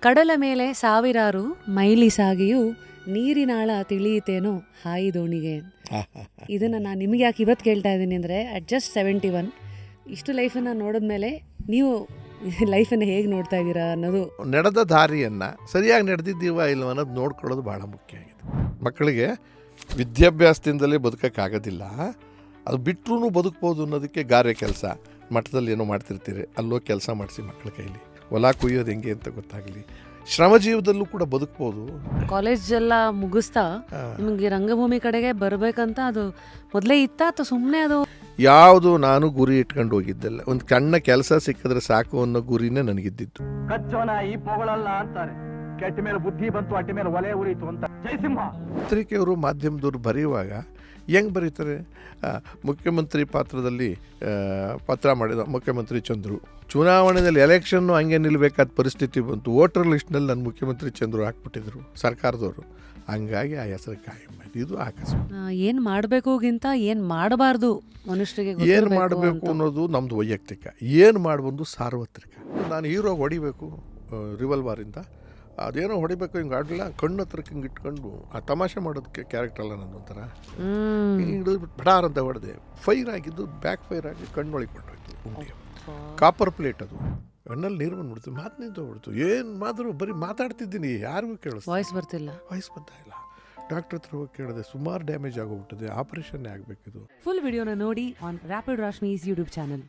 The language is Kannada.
ಕಡಲ ಮೇಲೆ ಸಾವಿರಾರು ಮೈಲಿ ಸಾಗಿಯೂ ನೀರಿನಾಳ ತಿಳಿಯಿತೇನೋ ಹಾಯಿ ದೋಣಿಗೆ. ಇದನ್ನು ನಾನು ನಿಮಗೆ ಯಾಕೆ ಇವತ್ತು ಕೇಳ್ತಾ ಇದ್ದೀನಿ ಅಂದರೆ, ಅಟ್ ಜಸ್ಟ್ 71 ಇಷ್ಟು ಲೈಫನ್ನು ನೋಡಿದ್ಮೇಲೆ ನೀವು ಲೈಫನ್ನು ಹೇಗೆ ನೋಡ್ತಾ ಇದ್ದೀರಾ ಅನ್ನೋದು. ನಡೆದ ದಾರಿಯನ್ನು ಸರಿಯಾಗಿ ನಡೆದಿದ್ದೀವ ಇಲ್ವ ಅನ್ನೋದು ನೋಡ್ಕೊಳ್ಳೋದು ಭಾಳ ಮುಖ್ಯ ಆಗಿದೆ. ಮಕ್ಕಳಿಗೆ ವಿದ್ಯಾಭ್ಯಾಸದಿಂದಲೇ ಬದುಕೋಕ್ಕಾಗೋದಿಲ್ಲ, ಅದು ಬಿಟ್ಟರೂ ಬದುಕ್ಬೋದು ಅನ್ನೋದಕ್ಕೆ ಗಾರೆ ಕೆಲಸ ಮಠದಲ್ಲಿ ಏನೋ ಮಾಡ್ತಿರ್ತೀರಿ, ಅಲ್ಲೋ ಕೆಲಸ ಮಾಡಿಸಿ ಮಕ್ಕಳ ಕೈಲಿ ಹೊಲ ಕುಯ್ಯೋದು ಹೆಂಗೆ ಅಂತ ಗೊತ್ತಾಗಲಿ. ಶ್ರಮಜೀವದಲ್ಲೂ ಕೂಡ ಬದುಕ್ಬೋದು. ಕಾಲೇಜ್ ಎಲ್ಲ ಮುಗಿಸ್ತಾ ನಿಮಗೆ ರಂಗಭೂಮಿ ಕಡೆಗೆ ಬರಬೇಕಂತ ಅದು ಮೊದಲೇ ಇತ್ತಾ ಅಥವಾ ಸುಮ್ಮನೆ ಅದು? ಯಾವುದು ನಾನು ಗುರಿ ಇಟ್ಕೊಂಡು ಹೋಗಿದ್ದಲ್ಲ, ಒಂದು ಸಣ್ಣ ಕೆಲಸ ಸಿಕ್ಕಿದ್ರೆ ಸಾಕು ಅನ್ನೋ ಗುರಿನೇ ನನಗಿದ್ದಿತ್ತು. ಕಚ್ಚೋನ ಈ ಪೊಗಳಲ್ಲ ಅಂತಾರೆ, ಕೆಟ್ಟ ಮೇಲೆ ಬುದ್ಧಿ ಬಂತು ಅಟ್ಟ ಮೇಲೆ ಒಲೆ ಉರಿತು ಅಂತ. ಜಯಸಿಂಹ ಪತ್ರಿಕೆಯವರು ಮಾಧ್ಯಮದವರು ಬರೆಯುವಾಗ ಹೆಂಗೆ ಬರೀತಾರೆ, ಮುಖ್ಯಮಂತ್ರಿ ಪಾತ್ರದಲ್ಲಿ ಪತ್ರ ಮಾಡಿದ ಮುಖ್ಯಮಂತ್ರಿ ಚಂದ್ರು, ಚುನಾವಣೆಯಲ್ಲಿ ಎಲೆಕ್ಷನ್ನು ಹಂಗೆ ನಿಲ್ಲಬೇಕಾದ ಪರಿಸ್ಥಿತಿ ಬಂತು, ವೋಟರ್ ಲಿಸ್ಟ್ನಲ್ಲಿ ನನ್ನ ಮುಖ್ಯಮಂತ್ರಿ ಚಂದ್ರು ಹಾಕ್ಬಿಟ್ಟಿದ್ರು ಸರ್ಕಾರದವರು, ಹಂಗಾಗಿ ಆ ಹೆಸರು ಕಾಯಂ. ಇದು ಆಕಸ್ಮಿಕ. ಏನು ಮಾಡಬೇಕುಗಿಂತ ಏನು ಮಾಡಬಾರ್ದು ಮನುಷ್ಯರಿಗೆ ಏನು ಮಾಡಬೇಕು ಅನ್ನೋದು ನಮ್ಮದು ವೈಯಕ್ತಿಕ, ಏನು ಮಾಡಬಂದು ಸಾರ್ವತ್ರಿಕ. ನಾನು ಹೀರೋ ಹೊಡಿಬೇಕು ರಿವಲ್ವಾರಿಂದ, ಅದೇನೋ ಹೊಡಿಬೇಕು ಹಿಂಗೆ ಆಡಲಿಲ್ಲ, ಕಣ್ಣು ಹತ್ರಕ್ಕೆ ಹಿಂಗೆ ಇಟ್ಕೊಂಡು ಆ ತಮಾಷೆ ಮಾಡೋದಕ್ಕೆ ಕ್ಯಾರೆಕ್ಟರ್ ಅಲ್ಲ ನನ್ನ ಒಂಥರ ಹಿಡಿದ್ಬಿಟ್ಟು ಬಡಾರ್ ಅಂತ ಹೊಡೆದೆ, ಫೈರ್ ಆಗಿದ್ದು ಬ್ಯಾಕ್ ಫೈರ್ ಆಗಿ ಕಣ್ಣೊಳಗೆ ಕೊಂಡೋಯ್ತು ಉಂಡಿ. ಕಾಪರ್ ಪ್ಲೇಟ್ ಅದು, ಕಣ್ಣಲ್ಲಿ ನೀರು ಬಂದ್ಬಿಡ್ತು, ಮಾತು ನಿಂತೋಗ್ಬಿಡ್ತು. ಏನು ಮಾದ್ರು ಬರೀ ಮಾತಾಡ್ತಿದ್ದೀನಿ, ಯಾರಿಗೂ ಕೇಳಿಸ್ ವಾಯ್ಸ್ ಬರ್ತಿಲ್ಲ, ವಾಯ್ಸ್ ಬರ್ತಾ ಇಲ್ಲ. ಡಾಕ್ಟರ್ ಹತ್ರ ಹೋಗಿ ಕೇಳಿದೆ, ಸುಮಾರು ಡ್ಯಾಮೇಜ್ ಆಗೋಗ್ಬಿಟ್ಟಿದೆ, ಆಪರೇಷನ್ನೇ ಆಗಬೇಕಿದು. ಫುಲ್ ವಿಡಿಯೋನ ನೋಡಿ ಆನ್ ರ್ಯಾಪಿಡ್ ರಾಶ್ಮೀಸ್ ಯೂಟ್ಯೂಬ್ ಚಾನಲ್.